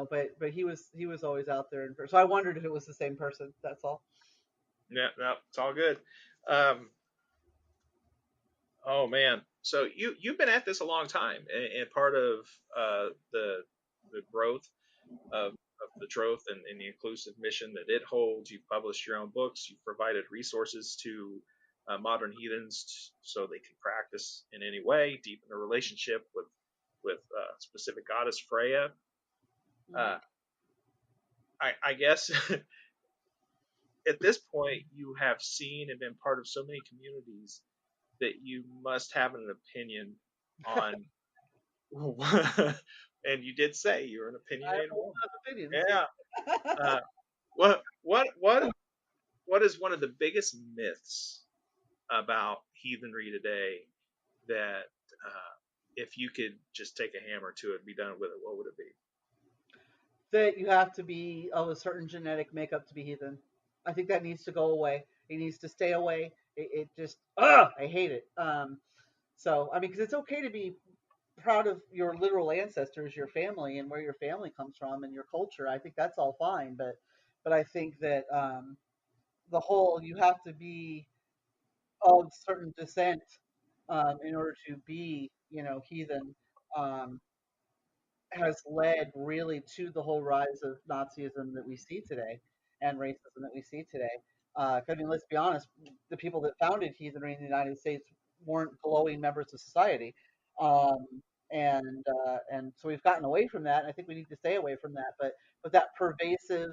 But he was always out there, so I wondered if it was the same person. That's all. Yeah, no, it's all good. Oh man, so you've been at this a long time, and part of the growth of the Troth and the inclusive mission that it holds. You've published your own books. You've provided resources to modern heathens so they can practice in any way, deepen their relationship with specific Goddess Freyja. I guess at this point you have seen and been part of so many communities that you must have an opinion on. And you did say you're an opinionated woman. Yeah. What is one of the biggest myths about heathenry today that if you could just take a hammer to it and be done with it, what would it be? That you have to be of a certain genetic makeup to be heathen. I think that needs to go away. It needs to stay away. it just, I hate it. So, I mean, because it's okay to be proud of your literal ancestors, your family, and where your family comes from, and your culture. I think that's all fine, but I think that the whole you have to be of certain descent in order to be, heathen. Um, has led really to the whole rise of Nazism that we see today and racism that we see today. I mean, let's be honest, the people that founded heathenry in the United States weren't glowing members of society. Um, and so we've gotten away from that, and I think we need to stay away from that. But that pervasive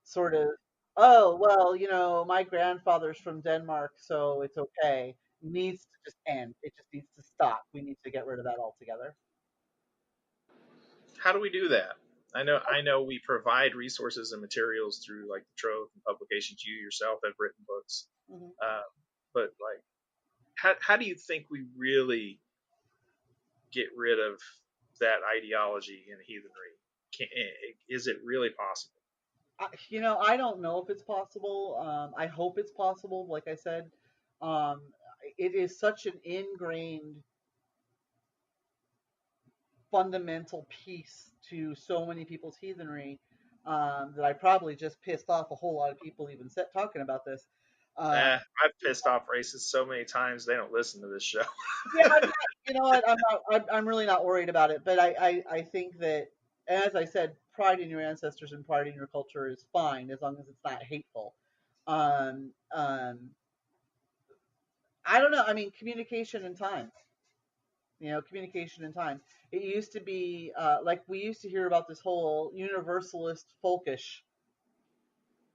sort of, oh well, my grandfather's from Denmark, so it's okay, needs to just end. It just needs to stop. We need to get rid of that altogether. How do we do that? I know we provide resources and materials through like the Troth and publications. You yourself have written books, Mm-hmm. but like, how do you think we really get rid of that ideology in heathenry? Is it really possible? I don't know if it's possible. I hope it's possible. Like I said, um, it is such an ingrained, fundamental piece to so many people's heathenry that I probably just pissed off a whole lot of people even talking about this. I've pissed off racists so many times they don't listen to this show. Yeah, I'm not, you know what? I'm really not worried about it. But I think that, as I said, pride in your ancestors and pride in your culture is fine as long as it's not hateful. Um, um, I don't know. I mean, communication and time. Communication and time. It used to be like we used to hear about this whole universalist folkish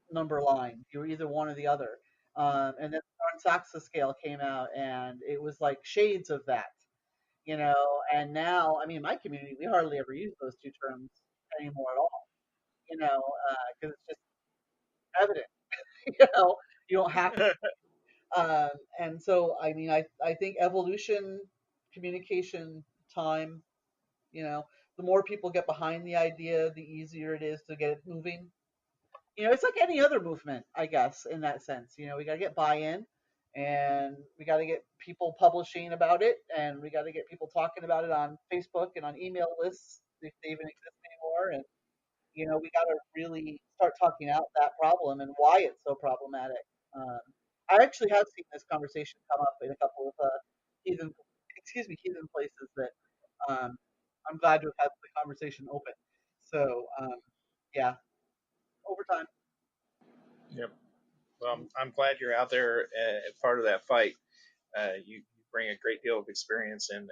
number line. You were either one or the other. And then the Saxa scale came out, and it was like shades of that. And now, I mean, in my community, we hardly ever use those two terms anymore at all, because it's just evident, you know, you don't have to. And so, I mean, I think evolution, communication, time, the more people get behind the idea, the easier it is to get it moving. It's like any other movement, I guess, in that sense. We got to get buy-in, and we got to get people publishing about it, and we got to get people talking about it on Facebook and on email lists if they even exist anymore. And we got to really start talking out that problem and why it's so problematic. Um, I actually have seen this conversation come up in a couple of heathen, heathen places that um, I'm glad to have had the conversation open. So yeah, over time. Yep. Well, I'm glad you're out there part of that fight. You bring a great deal of experience and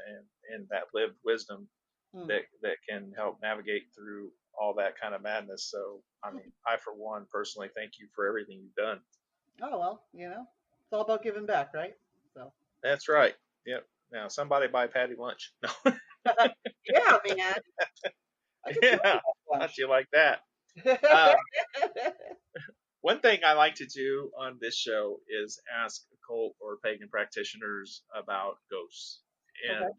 that lived wisdom Hmm. that can help navigate through all that kind of madness. So, I mean, I for one personally thank you for everything you've done. Oh well, it's all about giving back, right? So That's right. Yep. Now somebody buy Patty lunch. No. yeah, man. I could Yeah, totally not you like that. have Um, lunch. one thing I like to do on this show is ask occult or pagan practitioners about ghosts. Okay. And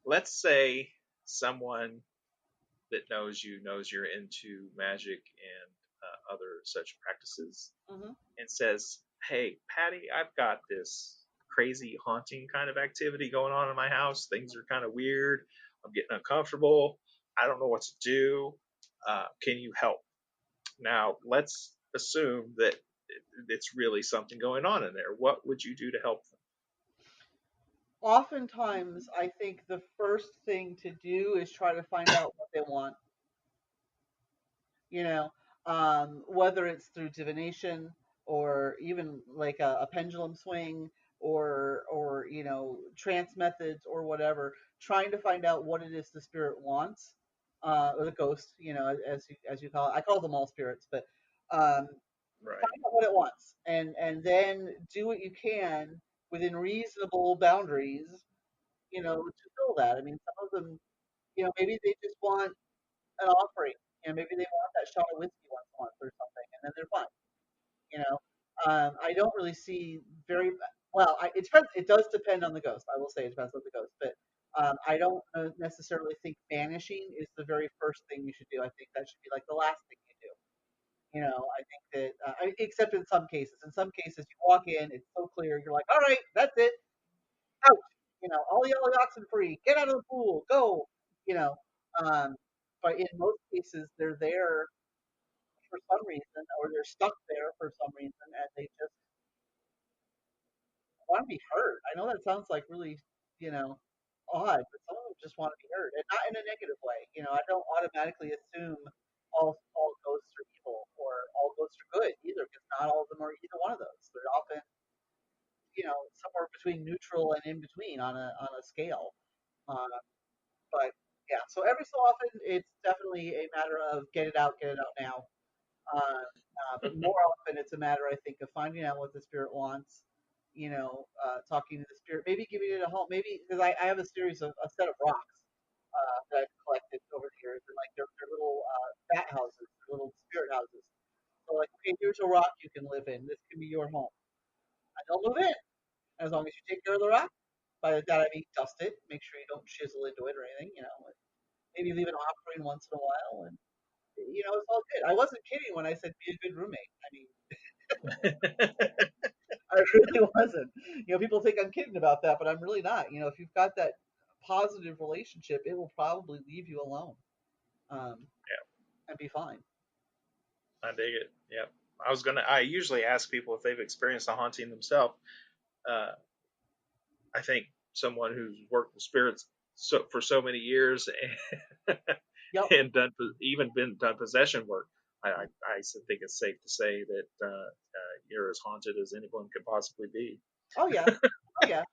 let's say someone that knows you knows you're into magic and other such practices Hmm. and says, "Hey, Patty, I've got this crazy haunting kind of activity going on in my house. Things are kind of weird. I'm getting uncomfortable. I don't know what to do. Can you help?" Now, let's assume that it's really something going on in there. What would you do to help them? Oftentimes, I think the first thing to do is try to find out what they want. you know, whether it's through divination or even like a pendulum swing or trance methods or whatever, trying to find out what it is the spirit wants, or the ghost, as you call it. I call them all spirits, but Right. find out what it wants, and then do what you can within reasonable boundaries, to fill that. I mean, some of them, maybe they just want an offering. Maybe they want that shot of whiskey once a month or something, and then they're fine. You know, I don't really see very well. It depends. It does depend on the ghost. I will say it depends on the ghost, but I don't necessarily think banishing is the very first thing you should do. I think that should be like the last thing you do. I think that, except in some cases. In some cases, you walk in, it's so clear, you're like, all right, that's it, out. All yellow oxen free, get out of the pool, go. You know, um, but in most cases, they're there for some reason, or they're stuck there for some reason, and they just want to be heard. I know that sounds like really, you know, odd, but some of them just want to be heard, and not in a negative way. I don't automatically assume all ghosts are evil or all ghosts are good either, because not all of them are either one of those. They're often, somewhere between neutral and in between on a scale. Uh, but yeah, so every so often, it's definitely a matter of get it out now. But more often, it's a matter, I think, of finding out what the spirit wants. Talking to the spirit, maybe giving it a home. Maybe because I have a set of rocks that I've collected over the years, and like they're little bat houses, they're little spirit houses. So like, okay, here's a rock you can live in. This can be your home. And they'll move in as long as you take care of the rock. By the time you dust it, make sure you don't chisel into it or anything. Maybe leave an offering once in a while, and it's all good. I wasn't kidding when I said be a good roommate. I mean, I really wasn't. People think I'm kidding about that, but I'm really not. If you've got that positive relationship, it will probably leave you alone, Yeah, and be fine. I dig it. Yeah. I usually ask people if they've experienced a haunting themselves. I think someone who's worked with spirits for so many years and, Yep. and done possession work, I think it's safe to say that you're as haunted as anyone could possibly be. Oh yeah, oh yeah.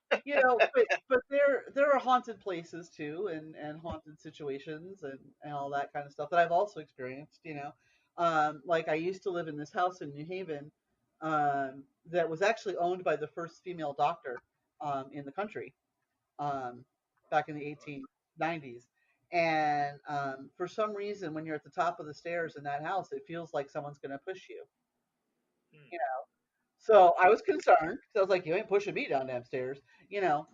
But there are haunted places too, and haunted situations, and all that kind of stuff that I've also experienced. Like I used to live in this house in New Haven, that was actually owned by the first female doctor in the country, back in the 1890s. And for some reason, when you're at the top of the stairs in that house, it feels like someone's going to push you. You know, so I was concerned because I was like, "You ain't pushing me down damn stairs," you know.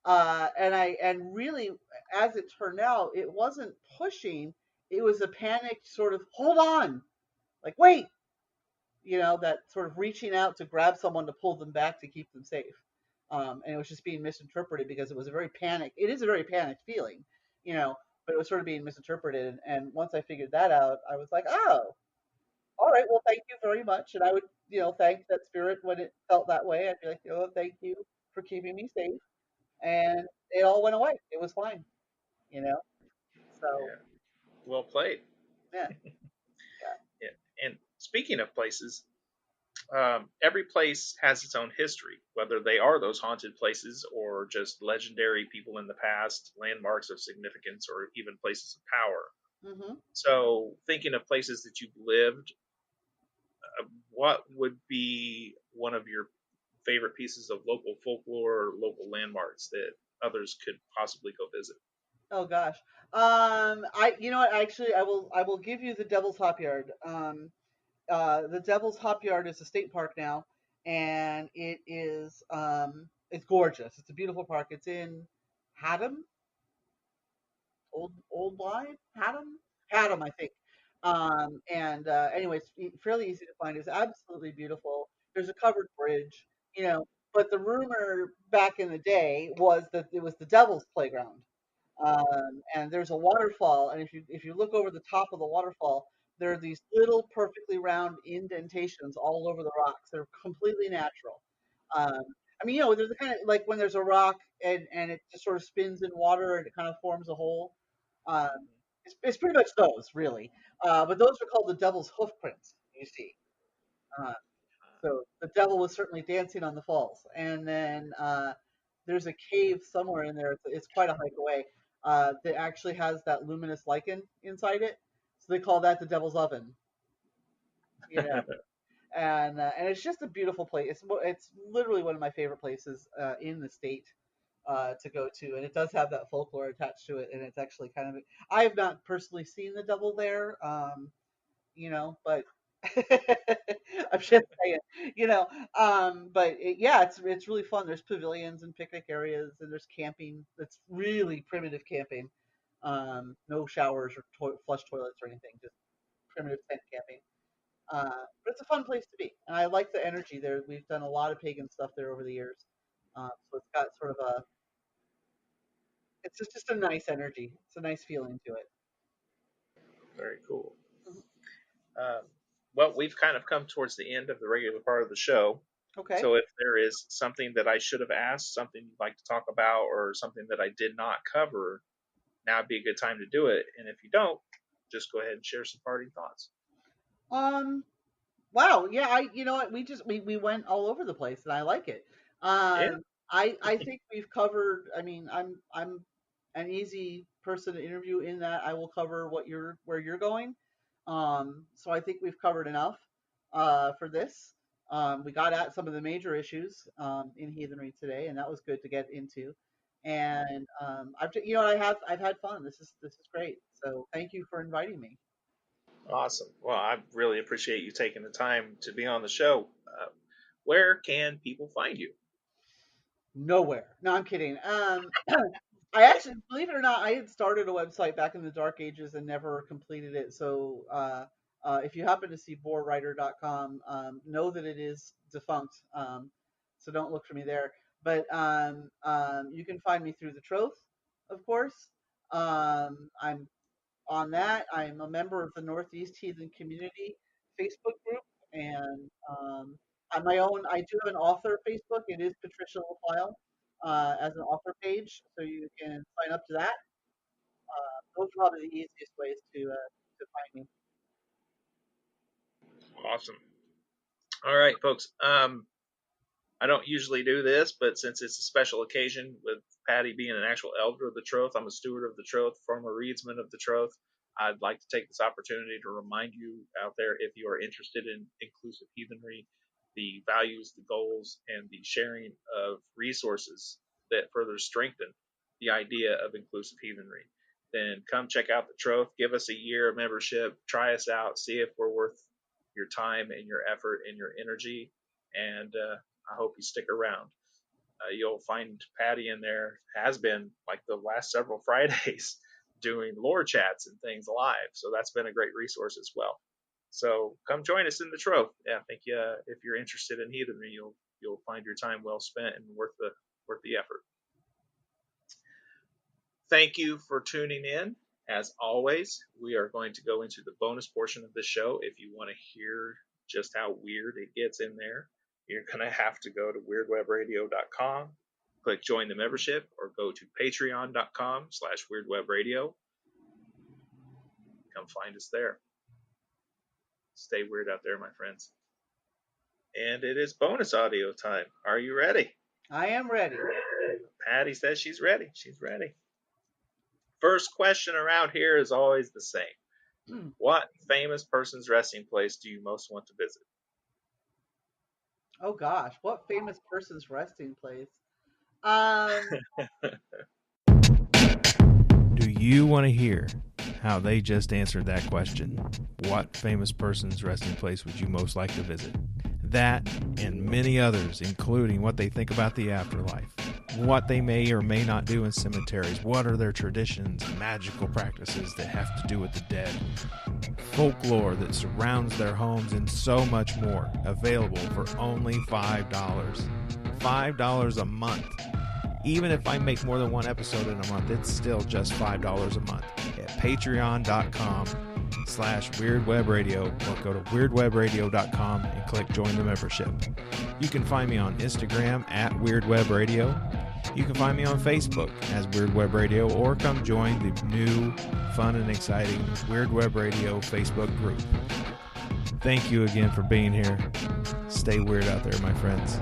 Um, and really, as it turned out, it wasn't pushing; it was a panicked sort of "hold on," like "wait," that sort of reaching out to grab someone to pull them back to keep them safe. And it was just being misinterpreted because it was a very panicked. It is a very panicked feeling, you know, but it was sort of being misinterpreted. And once I figured that out, I was like, oh, all right, well, thank you very much. And I would, thank that spirit when it felt that way. I'd be like, thank you for keeping me safe. And it all went away. It was fine, you know. So Yeah. Well played. yeah, Yeah. And speaking of places, every place has its own history, whether they are those haunted places or just legendary people in the past, landmarks of significance, or even places of power. yeah. So, thinking of places that you've lived, what would be one of your favorite pieces of local folklore or local landmarks that others could possibly go visit? Oh gosh. You know what? Actually, I will give you the Devil's Hop Yard. The Devil's Hop Yard is a state park now, and it's gorgeous. It's a beautiful park. It's in Haddam, Old Line, Haddam, I think. And anyways, fairly easy to find. It's absolutely beautiful. There's a covered bridge, you know. But the rumor back in the day was that it was the Devil's Playground. And there's a waterfall, and if you look over the top of the waterfall, there are these little perfectly round indentations all over the rocks. They're completely natural. Um, I mean, there's the kind of like when there's a rock and it just sort of spins in water and it kind of forms a hole. Um, it's pretty much those, really. But those are called the devil's hoof prints, you see. Uh, so the devil was certainly dancing on the falls. And then there's a cave somewhere in there. It's quite a hike away. That actually has that luminous lichen inside it. So they call that the devil's oven. You know, and it's just a beautiful place. It's literally one of my favorite places in the state to go to, and it does have that folklore attached to it. And it's actually kind of. I have not personally seen the devil there, but I'm just saying, but yeah, it's really fun. There's pavilions and picnic areas, and there's camping. It's really primitive camping. No showers or flush toilets or anything. Just primitive tent camping. But it's a fun place to be, and I like the energy there. We've done a lot of pagan stuff there over the years, so it's got sort of it's just a nice energy. It's a nice feeling to it. Very cool. Well, we've kind of come towards the end of the regular part of the show. Okay. So if there is something that I should have asked, something you'd like to talk about, or something that I did not cover, now would be a good time to do it. And if you don't, just go ahead and share some parting thoughts. Wow. Yeah. You know what? We went all over the place, and I like it. Yeah. I think we've covered. I mean, I'm an easy person to interview in that I will cover where you're going. So I think we've covered enough for this. We got at some of the major issues in heathenry today, and that was good to get into. And I've had fun. This is great. So thank you for inviting me. Awesome. Well, I really appreciate you taking the time to be on the show. Where can people find you? Nowhere. No, I'm kidding. I actually, believe it or not, I had started a website back in the dark ages and never completed it. So if you happen to see borewriter.com, know that it is defunct. So don't look for me there. But you can find me through the Troth, of course. I'm on that. I'm a member of the Northeast Heathen Community Facebook group, and on my own, I do have an author Facebook. It is Patricia Lafayllve as an author page, so you can sign up to that. Those are probably the easiest ways to find me. Awesome. All right, folks. I don't usually do this, but since it's a special occasion with Patty being an actual elder of the Troth, I'm a steward of the Troth, former reedsman of the Troth. I'd like to take this opportunity to remind you out there, if you are interested in inclusive heathenry, the values, the goals, and the sharing of resources that further strengthen the idea of inclusive heathenry, then come check out the Troth. Give us a year of membership. Try us out. See if we're worth your time and your effort and your energy. And I hope you stick around. You'll find Patty in there, has been like the last several Fridays, doing lore chats and things live. So that's been a great resource as well. So come join us in the Troth. Yeah, I think if you're interested in heathenry, you'll find your time well spent and worth the effort. Thank you for tuning in. As always, we are going to go into the bonus portion of the show. If you want to hear just how weird it gets in there, you're going to have to go to weirdwebradio.com, click join the membership, or go to patreon.com/weirdwebradio. Come find us there. Stay weird out there, my friends. And it is bonus audio time. Are you ready? I am ready. Patty says she's ready. She's ready. First question around here is always the same. What famous person's resting place do you most want to visit? Oh gosh, what famous person's resting place? Do you want to hear how they just answered that question? What famous person's resting place would you most like to visit? That and many others, including what they think about the afterlife, what they may or may not do in cemeteries, what are their traditions, magical practices that have to do with the dead, folklore that surrounds their homes, and so much more, available for only $5. $5 a month. Even if I make more than one episode in a month, it's still just $5 a month at patreon.com/weirdwebradio, or go to weirdwebradio.com and click join the membership. You can find me on Instagram at weirdwebradio. You can find me on Facebook as Weird Web Radio, or come join the new, fun, and exciting Weird Web Radio Facebook group. Thank you again for being here. Stay weird out there, my friends.